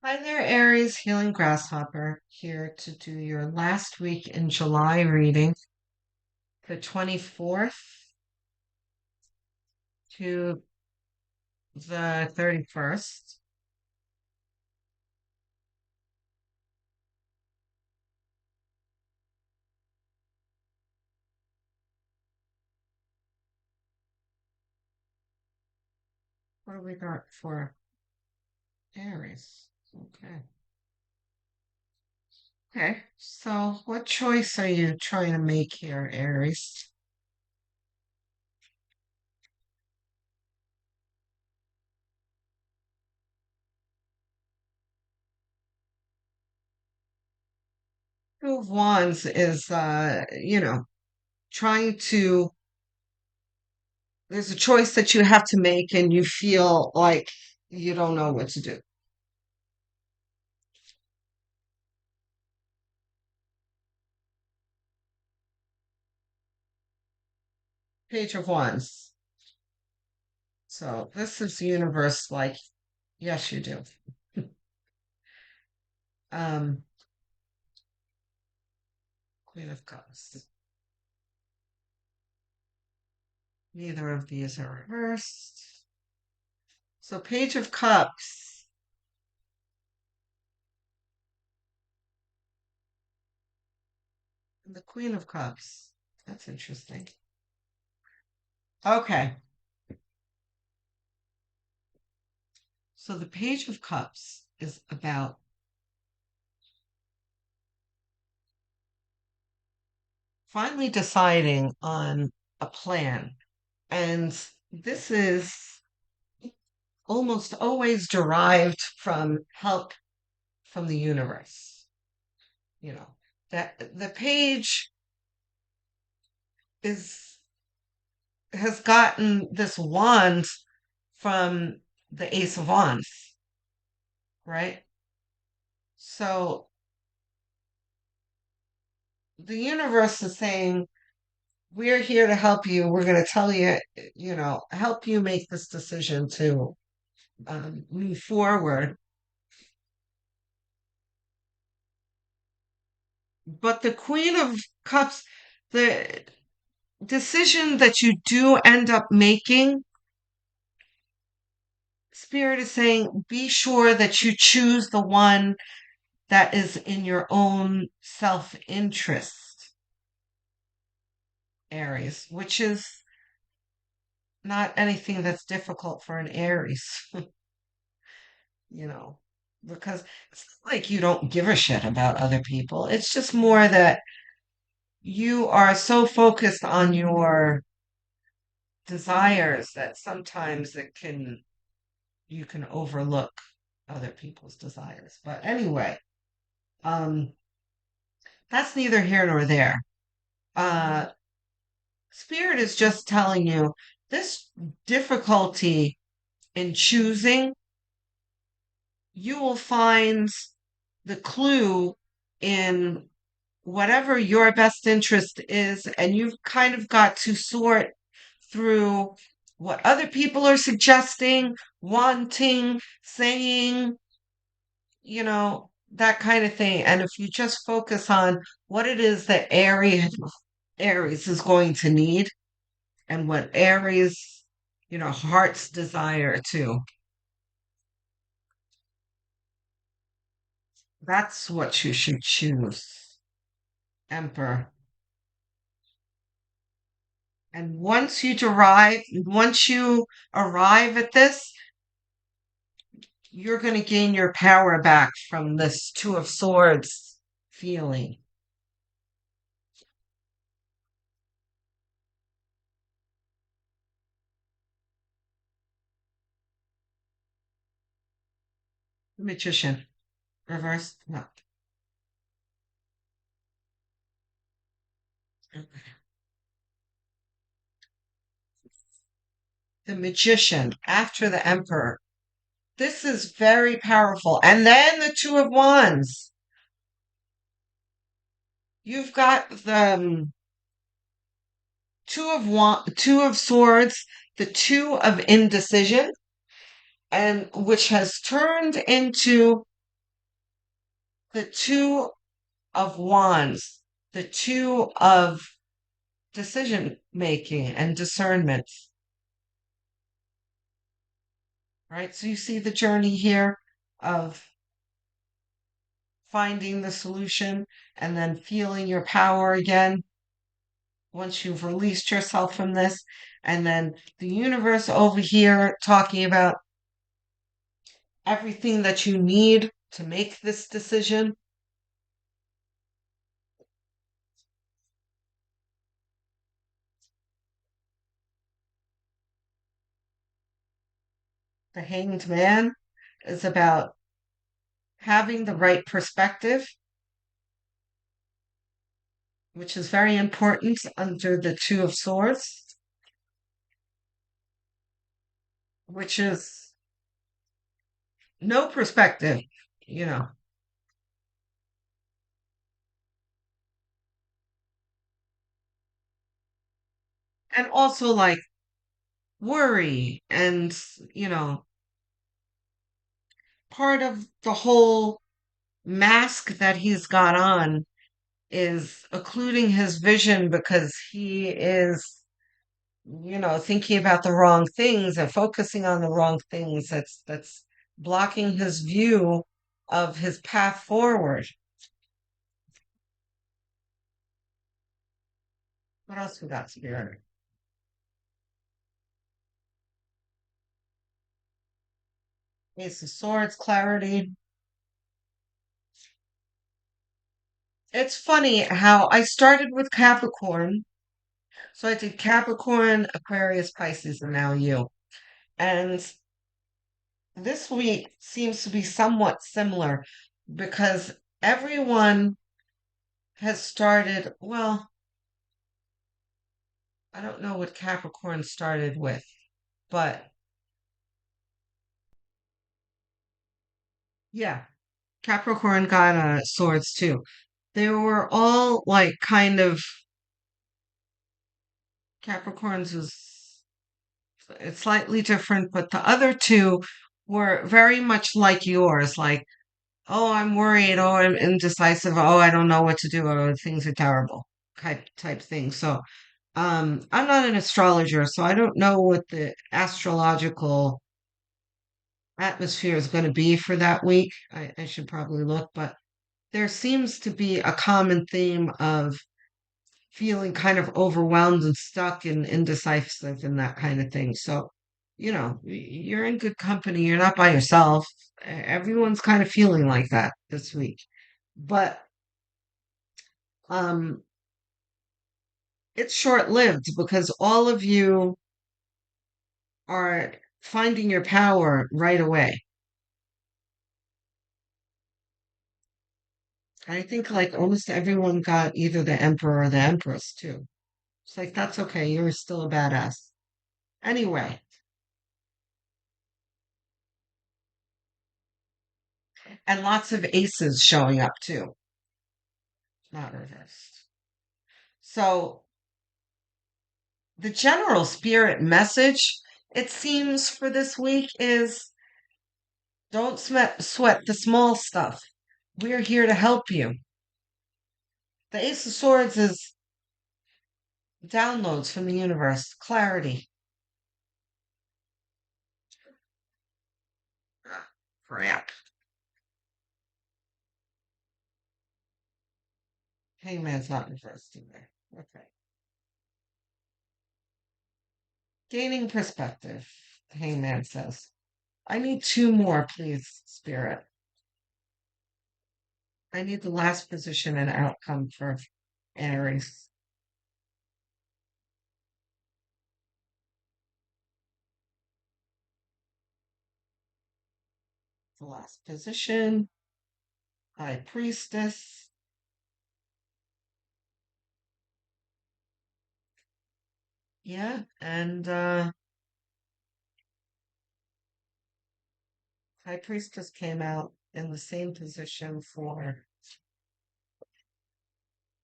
Hi there, Aries, Healing Grasshopper, here to do your last week in July reading, the 24th to the 31st. What do we got for Aries? Okay. Okay, so what choice are you trying to make here, Aries? Two of Wands is, trying to, there's a choice that you have to make and you feel like you don't know what to do. Page of Wands. So this is the universe like, yes, you do. Um, Queen of Cups. Neither of these are reversed. So Page of Cups and the Queen of Cups. That's interesting. Okay. So the Page of Cups is about finally deciding on a plan. And this is almost always derived from help from the universe. You know, that the page is has gotten this wand from the Ace of Wands, right? So the universe is saying, we're here to help you. We're going to tell you, help you make this decision to move forward. But the Queen of Cups, the decision that you do end up making, Spirit is saying, be sure that you choose the one that is in your own self interest, Aries, which is not anything that's difficult for an Aries, you know, because it's not like you don't give a shit about other people. It's just more that you are so focused on your desires that sometimes you can overlook other people's desires. But anyway, um, that's neither here nor there. Uh, Spirit is just telling you this difficulty in choosing, you will find the clue in whatever your best interest is, and you've kind of got to sort through what other people are suggesting, wanting, saying, that kind of thing. And if you just focus on what it is that Aries is going to need and what Aries, heart's desire too. That's what you should choose, Emperor. And once you arrive at this, you're going to gain your power back from this Two of Swords feeling. The Magician. Reverse. No. The Magician after the Emperor. This is very powerful. And then the Two of Wands. You've got the Two of Swords, the Two of Indecision, and which has turned into the Two of Wands, the Two of decision making and discernment, right? So you see the journey here of finding the solution and then feeling your power again once you've released yourself from this. And then the universe over here talking about everything that you need to make this decision. The Hanged Man is about having the right perspective, which is very important under the Two of Swords, which is no perspective, you know, and also like worry and, you know, part of the whole mask that he's got on is occluding his vision because he is, you know, thinking about the wrong things and focusing on the wrong things. That's blocking his view of his path forward. What else we got, Spirit? Ace of Swords, clarity. It's funny how I started with Capricorn. So I did Capricorn, Aquarius, Pisces, and now you. And this week seems to be somewhat similar because everyone has started, well, I don't know what Capricorn started with, but yeah, Capricorn got swords too. They were all like kind of Capricorns was it's slightly different, but the other two were very much like yours, like, oh, I'm worried, oh, I'm indecisive, oh, I don't know what to do, oh, things are terrible, type thing. So I'm not an astrologer, so I don't know what the astrological atmosphere is going to be for that week. I should probably look, but there seems to be a common theme of feeling kind of overwhelmed and stuck and indecisive and that kind of thing. So, you know, you're in good company. You're not by yourself. Everyone's kind of feeling like that this week. But um, it's short lived because all of you are finding your power right away. I think like almost everyone got either the Emperor or the Empress too. It's like, that's okay. You're still a badass. Anyway, and lots of aces showing up too, not reversed. So the general spirit message, it seems, for this week is don't sweat the small stuff. We're here to help you. The Ace of Swords is downloads from the universe, clarity. Ah, crap. Hangman's not reversed either. Okay. Gaining perspective, Hangman says. I need two more, please, Spirit. I need the last position and outcome for Aries. The last position, High Priestess. Yeah, and High Priestess came out in the same position for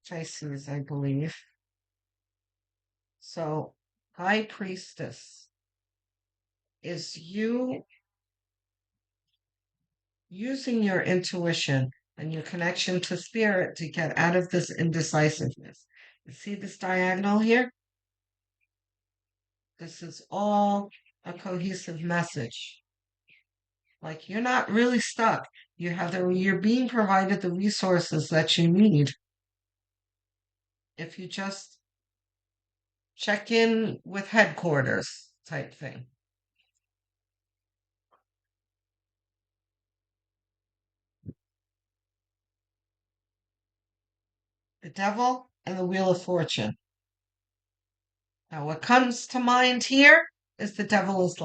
Pisces, I believe. So, High Priestess is you using your intuition and your connection to spirit to get out of this indecisiveness. You see this diagonal here? This is all a cohesive message. Like you're not really stuck. You're being provided the resources that you need. If you just check in with headquarters type thing. The devil and the wheel of fortune. Now what comes to mind here is the devil is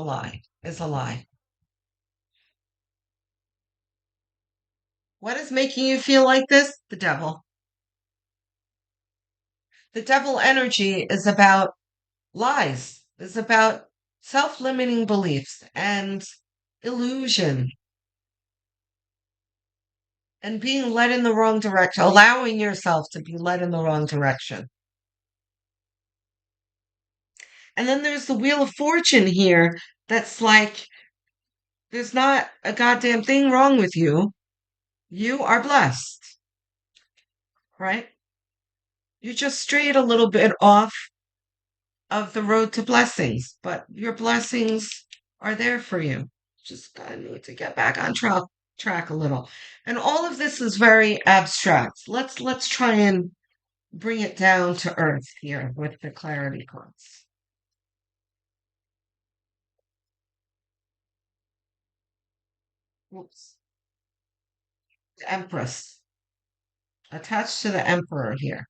a lie. What is making you feel like this? The devil. The devil energy is about lies, is about self-limiting beliefs and illusion and being led in the wrong direction, allowing yourself to be led in the wrong direction. And then there's the Wheel of Fortune here that's like, there's not a goddamn thing wrong with you. You are blessed, right? You just strayed a little bit off of the road to blessings, but your blessings are there for you. Just gotta need to get back on track a little. And all of this is very abstract. Let's try and bring it down to earth here with the clarity cards. Whoops. The Empress. Attached to the Emperor here.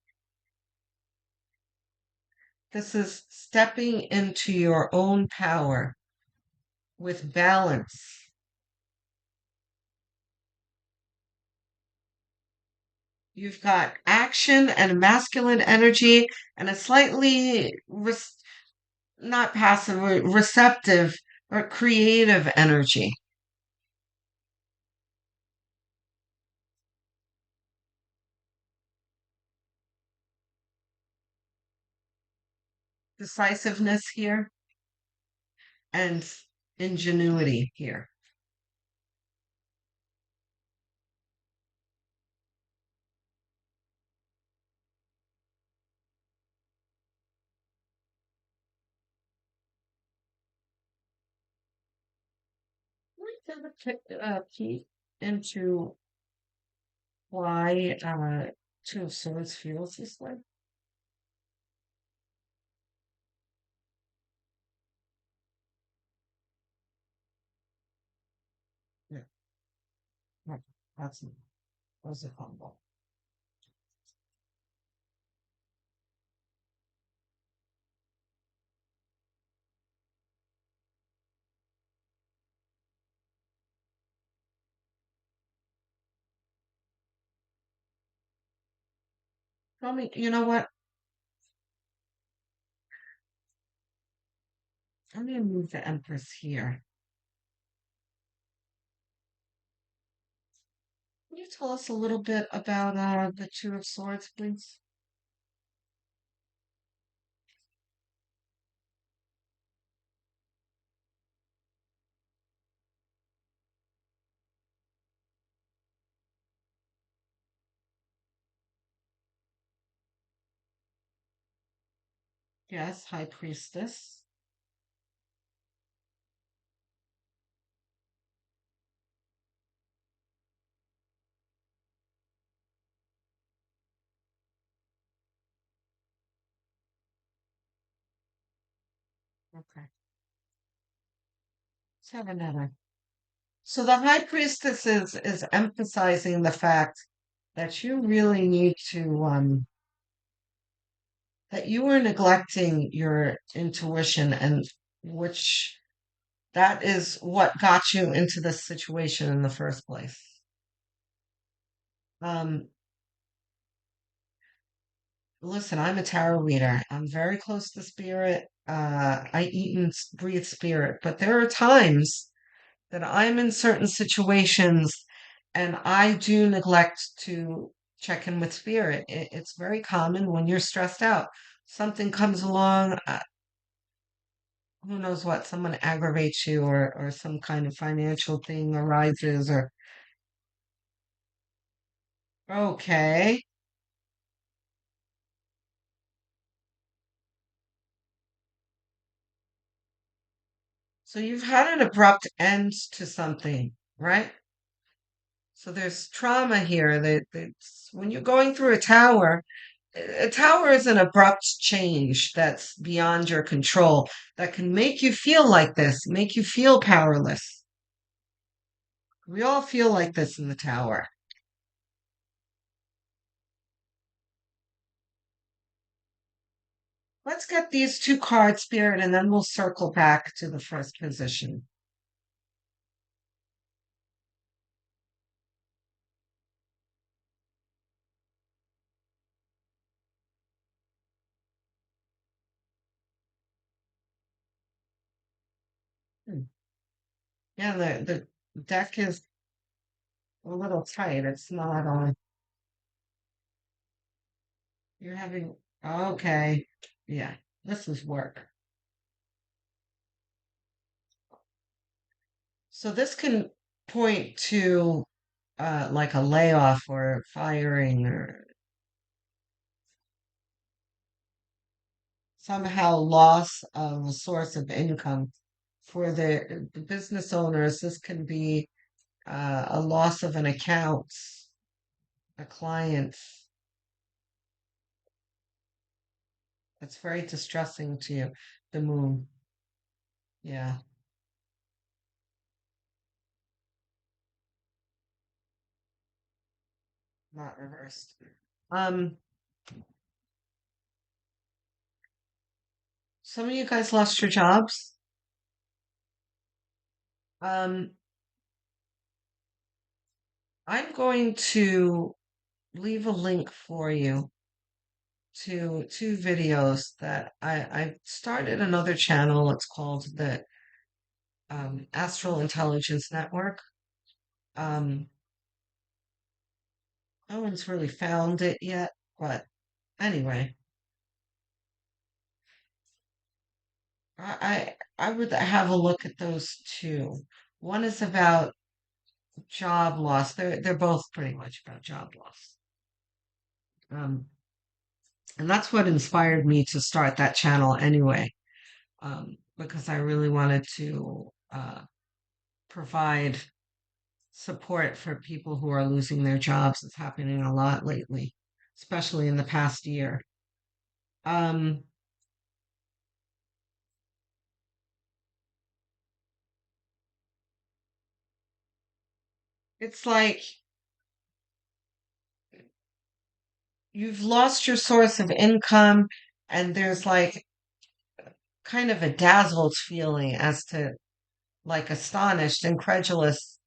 This is stepping into your own power with balance. You've got action and masculine energy and a slightly not passive, receptive or creative energy. Decisiveness here and ingenuity here. Let's take a peek into why Two of Swords feels this way. Yeah, right. That's a combo. Tell me, you know what? I'm gonna move the Empress here. Can you tell us a little bit about the Two of Swords, please? Yes, High Priestess. Okay. Let's have another. So the High Priestess is emphasizing the fact that you really need to that you were neglecting your intuition and which that is what got you into this situation in the first place. Um, Listen, I'm a tarot reader. I'm very close to spirit. I eat and breathe spirit, but there are times that I'm in certain situations and I do neglect to check in with spirit. It's very common when you're stressed out. Something comes along, who knows what, someone aggravates you or some kind of financial thing arises or Okay. So you've had an abrupt end to something, right? So there's trauma here that's when you're going through a tower is an abrupt change that's beyond your control that can make you feel like this, make you feel powerless. We all feel like this in the tower. Let's get these two cards, Spirit, and then we'll circle back to the first position. Hmm. Yeah, the deck is a little tight. It's not on. You're having, okay. Yeah, this is work. So this can point to like a layoff or firing or somehow loss of a source of income for the business owners. This can be a loss of an account, a client. That's very distressing to you. The moon. Yeah, not reversed. Um, some of you guys lost your jobs. Um, I'm going to leave a link for you to two videos that I started another channel. It's called the Astral Intelligence Network. Um, no one's really found it yet, but anyway, I would have a look at those two. One is about job loss. They're both pretty much about job loss. Um, and that's what inspired me to start that channel anyway, because I really wanted to provide support for people who are losing their jobs. It's happening a lot lately, especially in the past year. Um, it's like you've lost your source of income, and there's like kind of a dazzled feeling as to like astonished, incredulous,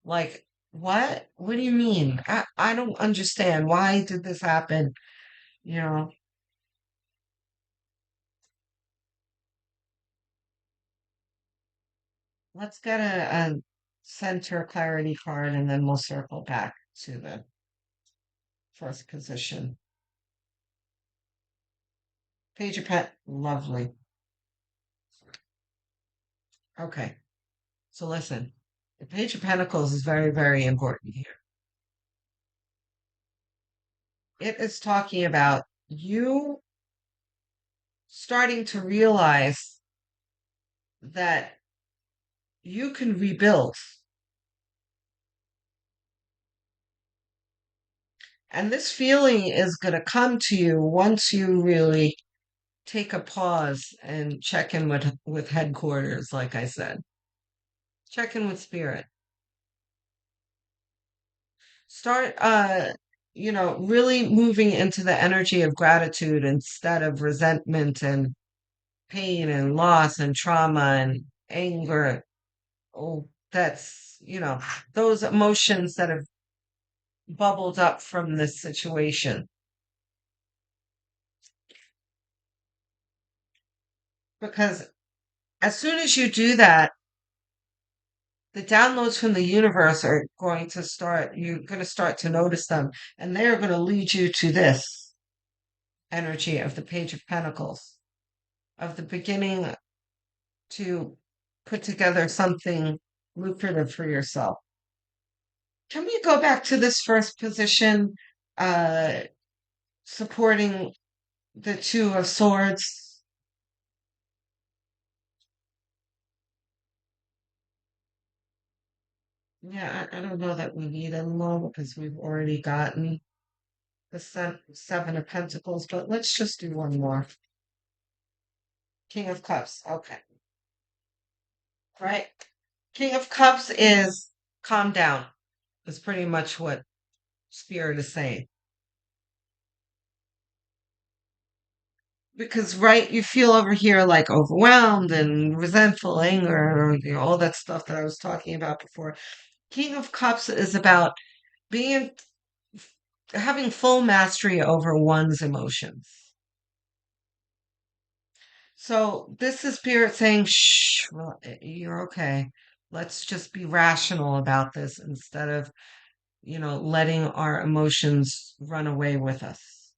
like, what? What do you mean? I don't understand. Why did this happen? You know, let's get a center clarity card and then we'll circle back to the first position. Page of Pet, lovely. Okay, so listen, the Page of Pentacles is very, very important here. It is talking about you starting to realize that you can rebuild. And this feeling is going to come to you once you really take a pause and check in with headquarters, like I said. Check in with spirit. Start really moving into the energy of gratitude instead of resentment and pain and loss and trauma and anger. Oh, that's, those emotions that have bubbled up from this situation. Because as soon as you do that, the downloads from the universe are going to start, you're going to start to notice them, and they're going to lead you to this energy of the Page of Pentacles, of the beginning to put together something lucrative for yourself. Can we go back to this first position? uh, supporting the Two of Swords. Yeah, I don't know that we need any more because we've already gotten the Seven of Pentacles, but let's just do one more. King of Cups. Okay. Right. King of Cups is calm down. Is pretty much what Spirit is saying. Because, right, you feel over here like overwhelmed and resentful, anger, all that stuff that I was talking about before. King of Cups is about being having full mastery over one's emotions. So this is Spirit saying, shh, well, you're okay. Let's just be rational about this instead of, letting our emotions run away with us.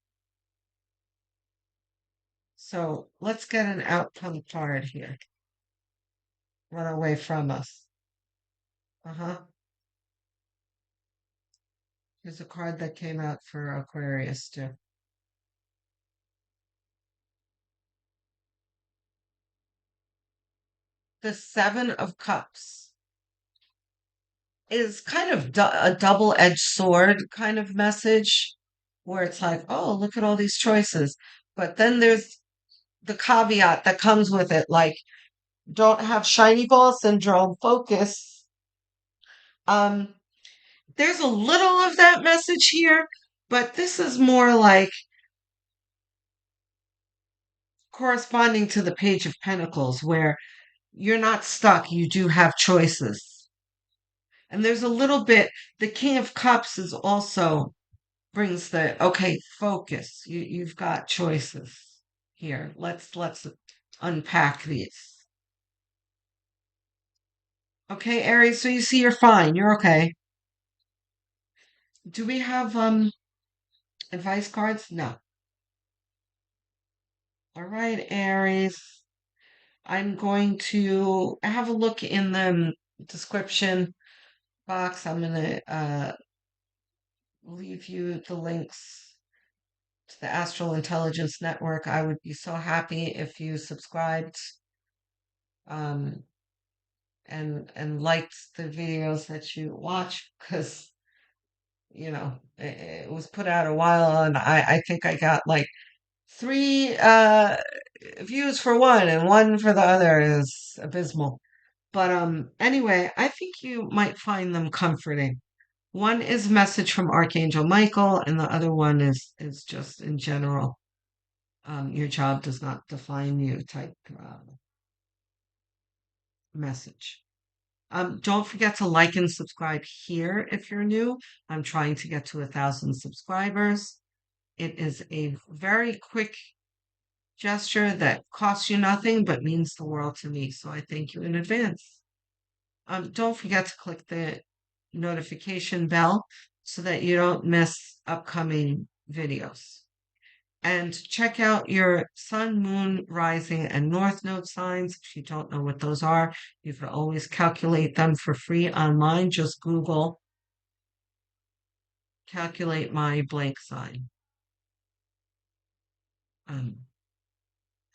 So let's get an outcome card here. Run away from us. Uh-huh. Here's a card that came out for Aquarius too. The Seven of Cups is kind of a double-edged sword kind of message where it's like, oh, look at all these choices. But then there's the caveat that comes with it, like, don't have shiny ball syndrome, focus. Um, there's a little of that message here, but this is more like corresponding to the Page of Pentacles, where you're not stuck, you do have choices. And there's a little bit, the King of Cups is also brings the okay, focus. You've got choices here. Let's unpack these. Okay, Aries, so you see you're fine. You're okay. Do we have advice cards? No. All right, Aries. I'm going to have a look in the description box. I'm going to leave you the links to the Astral Intelligence Network. I would be so happy if you subscribed um, and liked the videos that you watch because it was put out a while and I think I got like three views for one and one for the other is abysmal. But anyway, I think you might find them comforting. One is a message from Archangel Michael, and the other one is just in general. Your job does not define you type message. Don't forget to like and subscribe here if you're new. I'm trying to get to 1,000 subscribers. It is a very quick gesture that costs you nothing but means the world to me. So I thank you in advance. Don't forget to click the notification bell so that you don't miss upcoming videos. And check out your sun, moon, rising, and north node signs. If you don't know what those are, you can always calculate them for free online. Just Google calculate my blank sign. Um,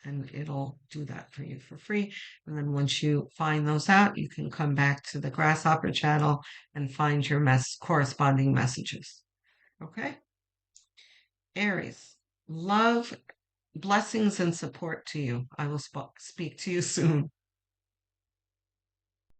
and it'll do that for you for free. And then once you find those out, you can come back to the Grasshopper channel and find your corresponding messages. Okay? Aries, love, blessings, and support to you. I will speak to you soon.